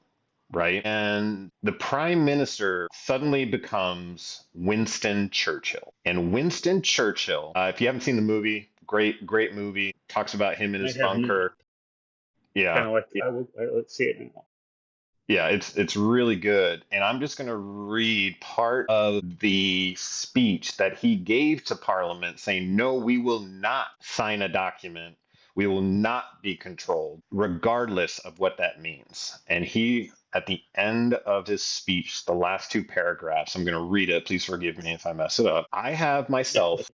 [SPEAKER 1] right? And the prime minister suddenly becomes Winston Churchill. And Winston Churchill, if you haven't seen the movie, great movie, talks about him in
[SPEAKER 2] I
[SPEAKER 1] his
[SPEAKER 2] have not.
[SPEAKER 1] bunker. Yeah,
[SPEAKER 2] Kind of like let's see it now.
[SPEAKER 1] yeah, it's really good. And I'm just going to read part of the speech that he gave to Parliament saying, no, we will not sign a document. We will not be controlled, regardless of what that means. And he, at the end of his speech, the last two paragraphs, I'm going to read it. Please forgive me if I mess it up. I have
[SPEAKER 2] Yeah.
[SPEAKER 1] myself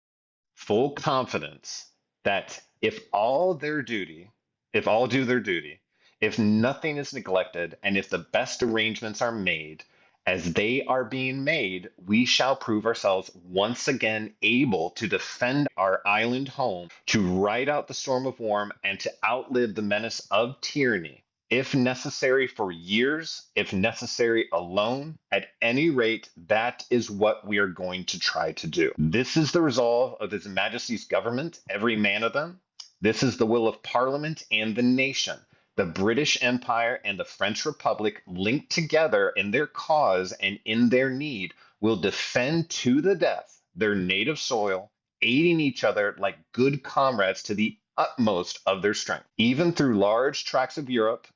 [SPEAKER 1] full confidence that if all do their duty, if nothing is neglected, and if the best arrangements are made, as they are being made, we shall prove ourselves once again able to defend our island home, to ride out the storm of war, and to outlive the menace of tyranny, if necessary for years, if necessary alone. At any rate, that is what we are going to try to do. This is the resolve of His Majesty's government, every man of them. This is the will of Parliament and the nation. The British Empire and the French Republic, linked together in their cause and in their need, will defend to the death their native soil, aiding each other like good comrades to the utmost of their strength. Even through large tracts of Europe,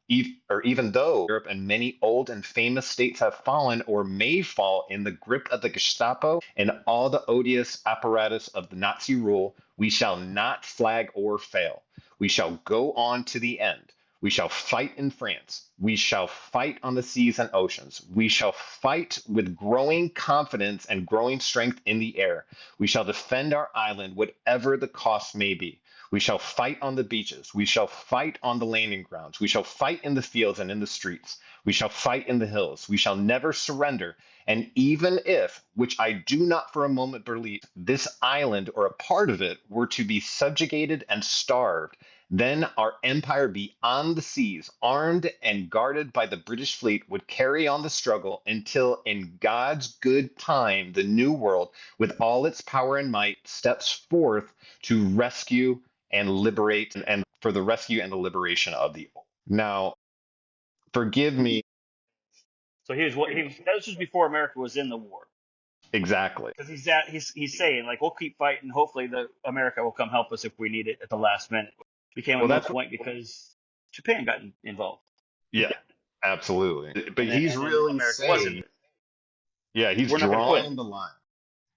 [SPEAKER 1] or even though Europe and many old and famous states have fallen or may fall in the grip of the Gestapo and all the odious apparatus of the Nazi rule, we shall not flag or fail. We shall go on to the end. We shall fight in France. We shall fight on the seas and oceans. We shall fight with growing confidence and growing strength in the air. We shall defend our island, whatever the cost may be. We shall fight on the beaches. We shall fight on the landing grounds. We shall fight in the fields and in the streets. We shall fight in the hills. We shall never surrender. And even if, which I do not for a moment believe, this island or a part of it were to be subjugated and starved, Then our empire beyond the seas, armed and guarded by the British fleet, would carry on the struggle until, in God's good time, the New World, with all its power and might, steps forth to rescue and liberate, and for the rescue and the liberation of the old. Now, forgive me.
[SPEAKER 2] So that was just before America was in the war.
[SPEAKER 1] Exactly.
[SPEAKER 2] Because he's saying like we'll keep fighting. Hopefully, the America will come help us if we need it at the last minute. Became a
[SPEAKER 1] Well,
[SPEAKER 2] moot
[SPEAKER 1] that's
[SPEAKER 2] point because Japan got involved,
[SPEAKER 1] yeah, absolutely. But he's
[SPEAKER 2] and then
[SPEAKER 1] really
[SPEAKER 2] America wasn't.
[SPEAKER 1] saying, yeah, he's
[SPEAKER 2] We're not going to quit.
[SPEAKER 1] drawing the line.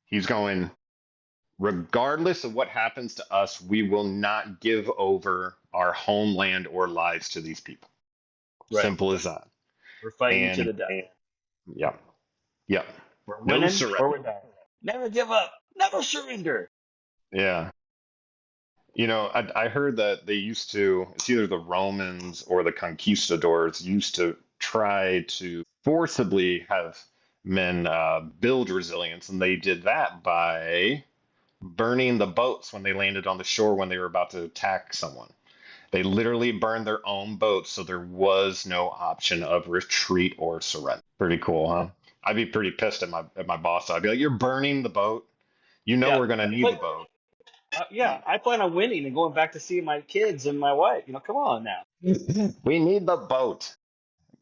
[SPEAKER 1] He's going, regardless of what happens to us, we will not give over our homeland or lives to these people.
[SPEAKER 2] Right.
[SPEAKER 1] Simple as that.
[SPEAKER 2] We're fighting to
[SPEAKER 1] And
[SPEAKER 2] the death.
[SPEAKER 1] yeah, yeah,
[SPEAKER 2] We're
[SPEAKER 1] no
[SPEAKER 2] winning
[SPEAKER 1] surrender.
[SPEAKER 2] or we're dying. Never give up. Never surrender.
[SPEAKER 1] Yeah. I heard that they used to, it's either the Romans or the conquistadors used to try to forcibly have men build resilience, and they did that by burning the boats when they landed on the shore when they were about to attack someone. They literally burned their own boats, so there was no option of retreat or surrender. Pretty cool, huh? I'd be pretty pissed at my boss. I'd be like, "You're burning the boat. You know
[SPEAKER 2] Yeah.
[SPEAKER 1] we're gonna need the
[SPEAKER 2] But
[SPEAKER 1] boat."
[SPEAKER 2] yeah, I plan on winning and going back to see my kids and my wife. Come on now.
[SPEAKER 1] We need the boat.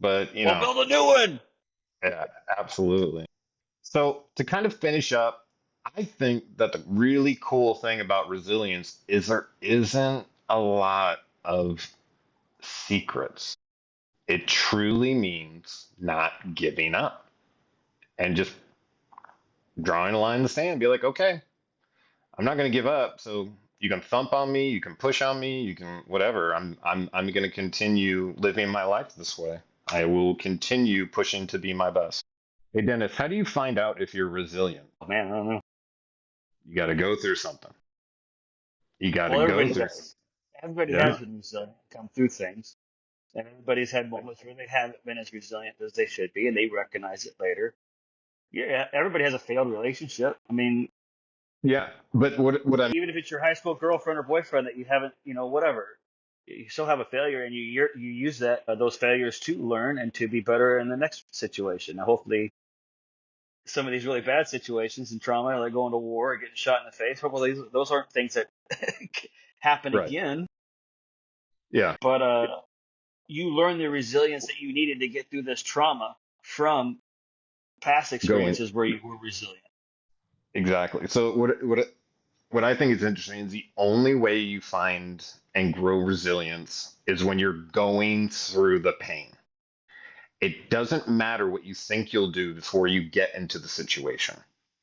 [SPEAKER 1] But,
[SPEAKER 2] We'll build a new one.
[SPEAKER 1] yeah, absolutely. So to kind of finish up, I think that the really cool thing about resilience is there isn't a lot of secrets. It truly means not giving up and just drawing a line in the sand. Be like, okay, I'm not going to give up. So you can thump on me, you can push on me, you can whatever. I'm going to continue living my life this way. I will continue pushing to be my best. Hey Dennis, how do you find out if you're resilient?
[SPEAKER 2] Oh, man, I don't know.
[SPEAKER 1] You got to go through something. You got to
[SPEAKER 2] Well,
[SPEAKER 1] go
[SPEAKER 2] everybody
[SPEAKER 1] through.
[SPEAKER 2] does. Everybody
[SPEAKER 1] Yeah.
[SPEAKER 2] has been resilient, come through things, and everybody's had moments where they haven't been as resilient as they should be, and they recognize it later. Yeah, everybody has a failed relationship. I mean,
[SPEAKER 1] Yeah. But what I'm
[SPEAKER 2] even if it's your high school girlfriend or boyfriend that you haven't, whatever, you still have a failure, and you use those failures to learn and to be better in the next situation. Now, hopefully, some of these really bad situations and trauma, like going to war or getting shot in the face, hopefully those aren't things that happen
[SPEAKER 1] right.
[SPEAKER 2] again.
[SPEAKER 1] Yeah.
[SPEAKER 2] But you learn the resilience that you needed to get through this trauma from past
[SPEAKER 1] Going
[SPEAKER 2] experiences where you were resilient.
[SPEAKER 1] exactly. So what I think is interesting is the only way you find and grow resilience is when you're going through the pain. It doesn't matter what you think you'll do before you get into the situation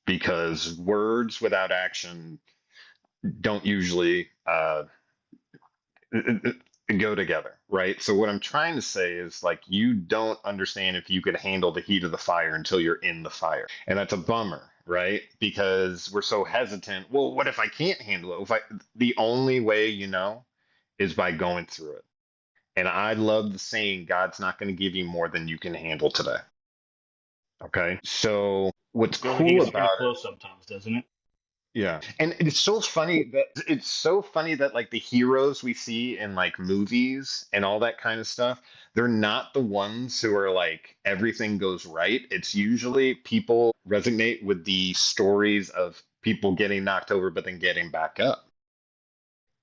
[SPEAKER 1] because words without action don't usually go together, right? So what I'm trying to say is like you don't understand if you could handle the heat of the fire until you're in the fire. And that's a bummer, right? Because we're so hesitant. Well, what if I can't handle it? If I the only way you know is by going through it. And I love the saying, God's not going to give you more than you can handle today. Okay. So what's
[SPEAKER 2] Feels like he
[SPEAKER 1] cool
[SPEAKER 2] gets pretty
[SPEAKER 1] about it.
[SPEAKER 2] close sometimes, doesn't it?
[SPEAKER 1] Yeah. And it's so funny that like the heroes we see in like movies and all that kind of stuff, they're not the ones who are like everything goes right. It's usually people resonate with the stories of people getting knocked over but then getting back up.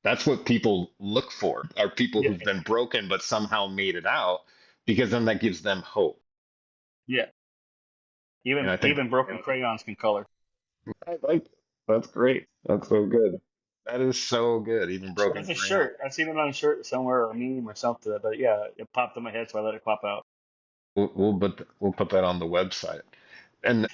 [SPEAKER 1] That's what people look for, are people
[SPEAKER 2] Yeah,
[SPEAKER 1] who've been broken but somehow made it out because then that gives them hope.
[SPEAKER 2] yeah.
[SPEAKER 1] And
[SPEAKER 2] Even
[SPEAKER 1] I think
[SPEAKER 2] even broken crayons can color.
[SPEAKER 1] I like that's great. That's so good. That is so good. Even broken
[SPEAKER 2] It's a
[SPEAKER 1] crayon.
[SPEAKER 2] shirt. I've seen it on a shirt somewhere or a meme or something. But yeah, it popped in my head, so I let it pop out.
[SPEAKER 1] We'll put that on the website. And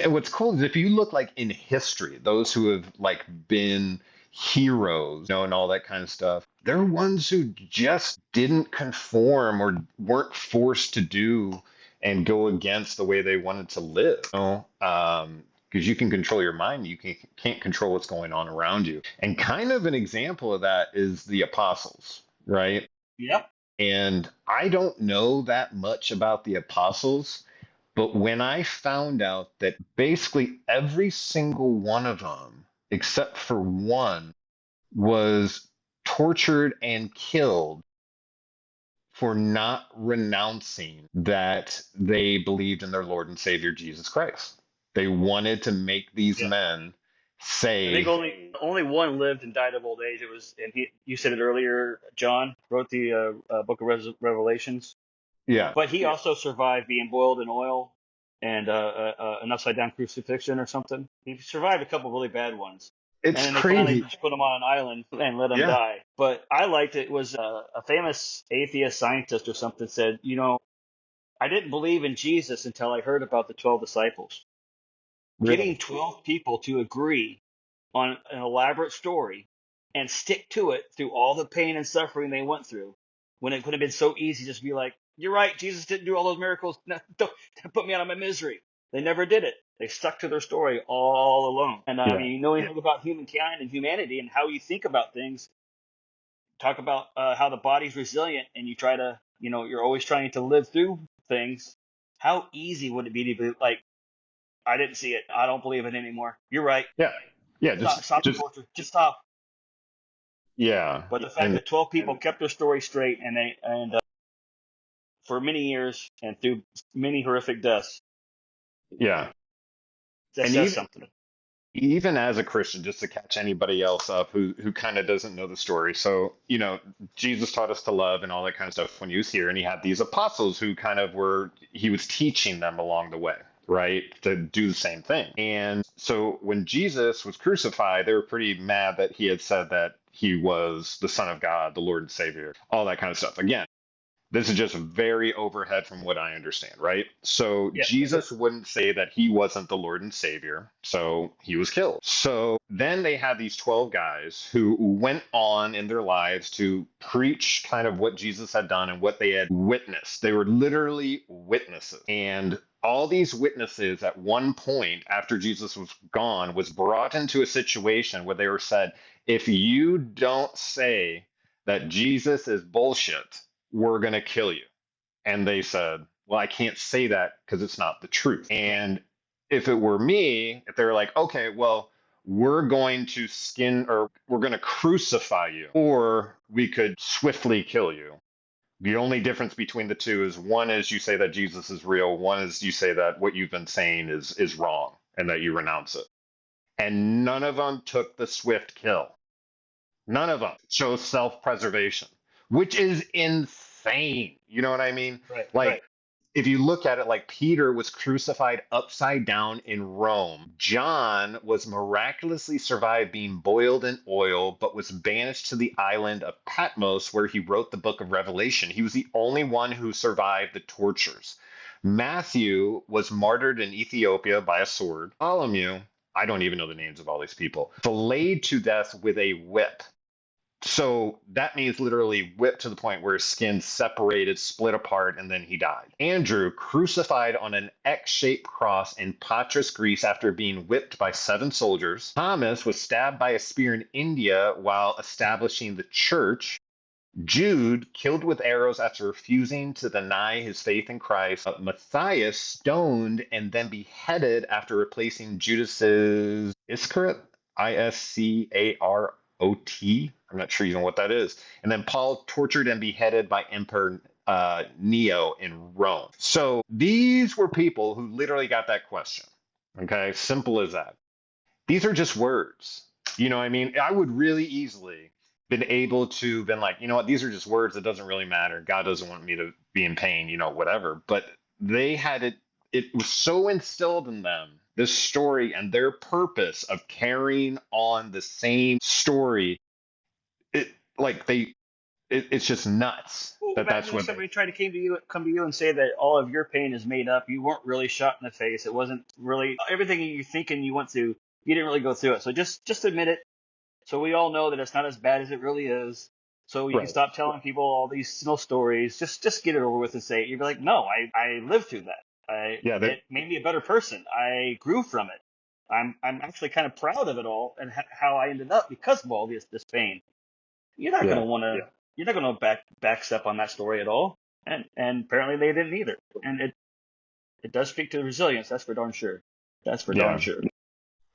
[SPEAKER 1] what's cool is if you look like in history, those who have like been heroes, and all that kind of stuff, they're ones who just didn't conform or weren't forced to do and go against the way they wanted to live. Because you can control your mind, can't control what's going on around you. And kind of an example of that is the apostles, right?
[SPEAKER 2] Yep.
[SPEAKER 1] And I don't know that much about the apostles, but when I found out that basically every single one of them, except for one, was tortured and killed for not renouncing that they believed in their Lord and Savior Jesus Christ. They wanted to make these
[SPEAKER 2] Yeah.
[SPEAKER 1] men
[SPEAKER 2] I think
[SPEAKER 1] say,
[SPEAKER 2] only one lived and died of old age. It was, and you said it earlier. John wrote the Book of Revelations,
[SPEAKER 1] yeah,
[SPEAKER 2] but he also survived being boiled in oil and an upside down crucifixion or something. He survived a couple really bad ones, and
[SPEAKER 1] it's
[SPEAKER 2] then they finally
[SPEAKER 1] crazy.
[SPEAKER 2] just put him on an island and let him
[SPEAKER 1] Yeah,
[SPEAKER 2] die. But I liked it. Was a famous atheist scientist or something said, I didn't believe in Jesus until I heard about the 12 disciples.
[SPEAKER 1] really.
[SPEAKER 2] Getting 12 people to agree on an elaborate story and stick to it through all the pain and suffering they went through, when it could have been so easy just to be like, you're right, Jesus didn't do all those miracles. No, don't put me out of my misery. They never did it. They stuck to their story all alone. And I
[SPEAKER 1] Yeah,
[SPEAKER 2] mean, anything about humankind and humanity and how you think about things, talk about how the body's resilient and you try to, you're always trying to live through things. How easy would it be to be like, I didn't see it. I don't believe it anymore. You're right.
[SPEAKER 1] yeah, yeah.
[SPEAKER 2] Stop the
[SPEAKER 1] Just,
[SPEAKER 2] torture. Just stop.
[SPEAKER 1] yeah,
[SPEAKER 2] But the fact
[SPEAKER 1] and
[SPEAKER 2] that 12 people kept their story straight and for many years and through many horrific deaths,
[SPEAKER 1] yeah,
[SPEAKER 2] that
[SPEAKER 1] and
[SPEAKER 2] says
[SPEAKER 1] even
[SPEAKER 2] something.
[SPEAKER 1] even as a Christian, just to catch anybody else up who kind of doesn't know the story. So, Jesus taught us to love and all that kind of stuff when he was here, and he had these apostles who kind of he was teaching them along the way, right, to do the same thing. And so when Jesus was crucified, they were pretty mad that he had said that he was the Son of God, the Lord and Savior, all that kind of stuff. Again, this is just very overhead from what I understand, right? So
[SPEAKER 2] Yeah.
[SPEAKER 1] Jesus wouldn't say that he wasn't the Lord and Savior, so he was killed. So then they had these 12 guys who went on in their lives to preach kind of what Jesus had done and what they had witnessed. They were literally witnesses. And all these witnesses at one point after Jesus was gone was brought into a situation where they were said, if you don't say that Jesus is bullshit, we're going to kill you. And they said, well, I can't say that because it's not the truth. And if it were me, if they were like, okay, well, we're going to skin or we're going to crucify you, or we could swiftly kill you. The only difference between the two is one is you say that Jesus is real, one is you say that what you've been saying is wrong and that you renounce it. And none of them took the swift kill. None of them chose self-preservation, which is insane. You know what I mean?
[SPEAKER 2] Right.
[SPEAKER 1] Like, if you look at it, like Peter was crucified upside down in Rome. John was miraculously survived being boiled in oil, but was banished to the island of Patmos, where he wrote the book of Revelation. He was the only one who survived the tortures. Matthew was martyred in Ethiopia by a sword. Bartholomew, I don't even know the names of all these people, filleted to death with a whip. So that means literally whipped to the point where his skin separated, split apart, and then he died. Andrew, crucified on an X shaped cross in Patras, Greece, after being whipped by 7 soldiers. Thomas was stabbed by a spear in India while establishing the church. Jude, killed with arrows after refusing to deny his faith in Christ. Matthias, stoned and then beheaded after replacing Judas's Iscariot, Iscarot. I'm not sure you know what that is. And then Paul, tortured and beheaded by Emperor Neo in Rome. So these were people who literally got that question. Okay, simple as that. These are just words. You know what I mean? I would really easily been able to been like, you know what, these are just words. It doesn't really matter. God doesn't want me to be in pain, whatever. But they had it was so instilled in them, this story and their purpose of carrying on the same story. It like it's just nuts
[SPEAKER 2] Well,
[SPEAKER 1] that that's
[SPEAKER 2] imagine if
[SPEAKER 1] what they
[SPEAKER 2] somebody tried to come to you and say that all of your pain is made up. You weren't really shot in the face. It wasn't really everything you're thinking you went through. You didn't really go through it. So just admit it. So we all know that it's not as bad as it really is. So you can
[SPEAKER 1] right.
[SPEAKER 2] stop telling people all these stories. Just get it over with and say it. You'd be like, no, I lived through that.
[SPEAKER 1] Yeah, that
[SPEAKER 2] It made me a better person. I grew from it. I'm actually kind of proud of it all and how I ended up because of all this pain. You're not
[SPEAKER 1] yeah.
[SPEAKER 2] gonna want to. You're not gonna backstep on that story at all. And apparently they didn't either. And it does speak to resilience. That's for darn sure. That's for darn
[SPEAKER 1] Yeah.
[SPEAKER 2] sure.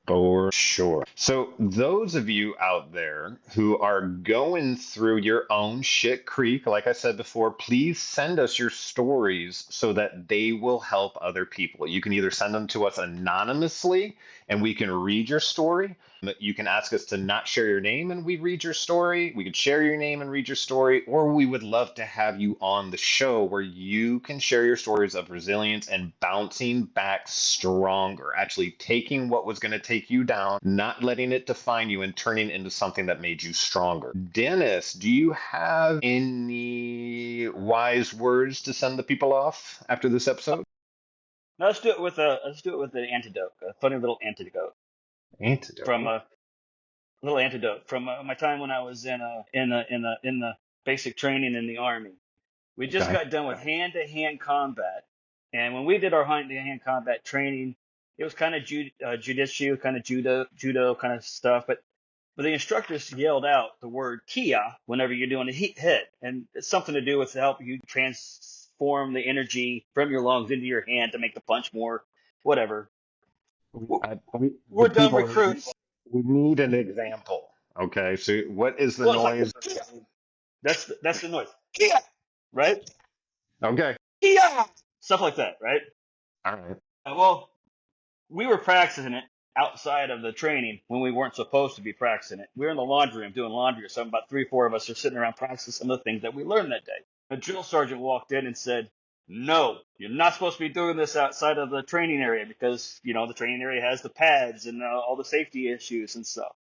[SPEAKER 1] For sure. So, those of you out there who are going through your own shit creek, like I said before, please send us your stories so that they will help other people. You can either send them to us anonymously and we can read your story. You can ask us to not share your name and we read your story. We could share your name and read your story, or we would love to have you on the show where you can share your stories of resilience and bouncing back stronger, actually taking what was going to take you down, not letting it define you, and turning into something that made you stronger. Dennis, do you have any wise words to send the people off after this episode?
[SPEAKER 2] Now let's do it with an antidote, a funny little antidote from
[SPEAKER 1] Antidote.
[SPEAKER 2] a little antidote from my time when I was in the basic training in the army. We just
[SPEAKER 1] Okay.
[SPEAKER 2] got done with hand-to-hand combat, and when we did our hand-to-hand combat training, it was kind of jujitsu, kind of judo kind of stuff. But the instructors yelled out the word "Kia" whenever you're doing a hit, and it's something to do with to help you transform the energy from your lungs into your hand to make the punch more, whatever.
[SPEAKER 1] The
[SPEAKER 2] We're done
[SPEAKER 1] people,
[SPEAKER 2] recruits.
[SPEAKER 1] we need an example. Okay, so what is the
[SPEAKER 2] Well, it's like
[SPEAKER 1] noise?
[SPEAKER 2] Kia. That's the noise. Kia, right?
[SPEAKER 1] Okay.
[SPEAKER 2] Kia, stuff like that, right?
[SPEAKER 1] All right.
[SPEAKER 2] Well, we were practicing it outside of the training when we weren't supposed to be practicing it. We were in the laundry room doing laundry or something. About 3 or 4 of us are sitting around practicing some of the things that we learned that day. A drill sergeant walked in and said, "No, you're not supposed to be doing this outside of the training area because, the training area has the pads and all the safety issues and stuff."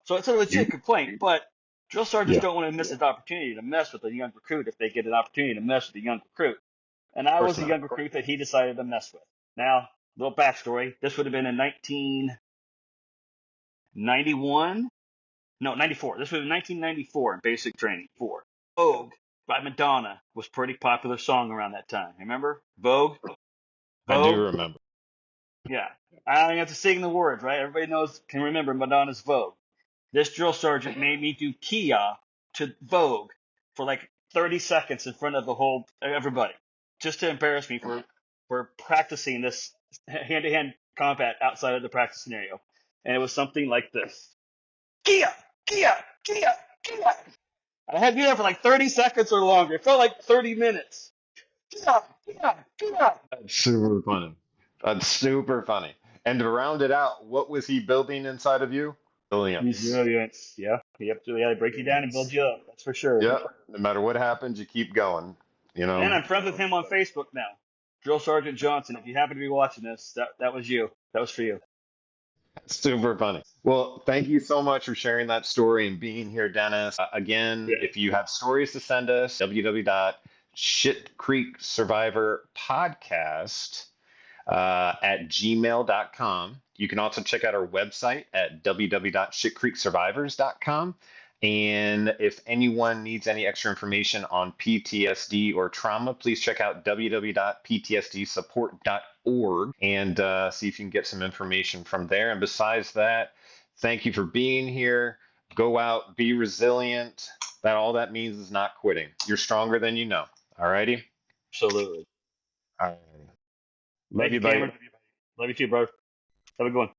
[SPEAKER 2] So it's a legit complaint, but drill sergeants
[SPEAKER 1] Yeah,
[SPEAKER 2] don't want to miss an opportunity to mess with a young recruit if they get an opportunity to mess with a young recruit. And
[SPEAKER 1] of
[SPEAKER 2] I
[SPEAKER 1] course
[SPEAKER 2] was a
[SPEAKER 1] not.
[SPEAKER 2] young recruit that he decided to mess with. Now, little backstory. This would have been in 1991. No, 94. This was in 1994 in basic training. Vogue by Madonna was a pretty popular song around that time. Remember? Vogue?
[SPEAKER 1] I do
[SPEAKER 2] Vogue?
[SPEAKER 1] remember.
[SPEAKER 2] Yeah. I don't even have to sing the words, right? Everybody can remember Madonna's Vogue. This drill sergeant made me do Kia to Vogue for like 30 seconds in front of the whole everybody, just to embarrass me for practicing this hand-to-hand combat outside of the practice scenario. And it was something like this: Kia, Kia, Kia, Kia. I had to do that for like 30 seconds or longer. It felt like 30 minutes. Kia, Kia, Kia.
[SPEAKER 1] That's super funny. That's super funny. And to round it out, what was he building inside of you? Brilliance.
[SPEAKER 2] Resilience. Yeah. Yep. So yeah, break you down and build you up. That's for sure.
[SPEAKER 1] Yep. No matter what happens, you keep going. You
[SPEAKER 2] And
[SPEAKER 1] know,
[SPEAKER 2] I'm friends with him on Facebook now. Drill Sergeant Johnson. If you happen to be watching this, that was you. That was for you.
[SPEAKER 1] super funny. Well, thank you so much for sharing that story and being here, Dennis. Again,
[SPEAKER 2] Yeah.
[SPEAKER 1] if you have stories to send us, www.shitcreeksurvivorpodcast at gmail.com. You can also check out our website at www.shitcreeksurvivors.com. And if anyone needs any extra information on PTSD or trauma, please check out www.ptsdsupport.org and see if you can get some information from there. And besides that, thank you for being here. Go out, be resilient. That all that means is not quitting. You're stronger than you know. All righty.
[SPEAKER 2] Absolutely.
[SPEAKER 1] All right. Love
[SPEAKER 2] Thank
[SPEAKER 1] you,
[SPEAKER 2] you,
[SPEAKER 1] buddy.
[SPEAKER 2] Cameron. Love you too, bro. Have a good one.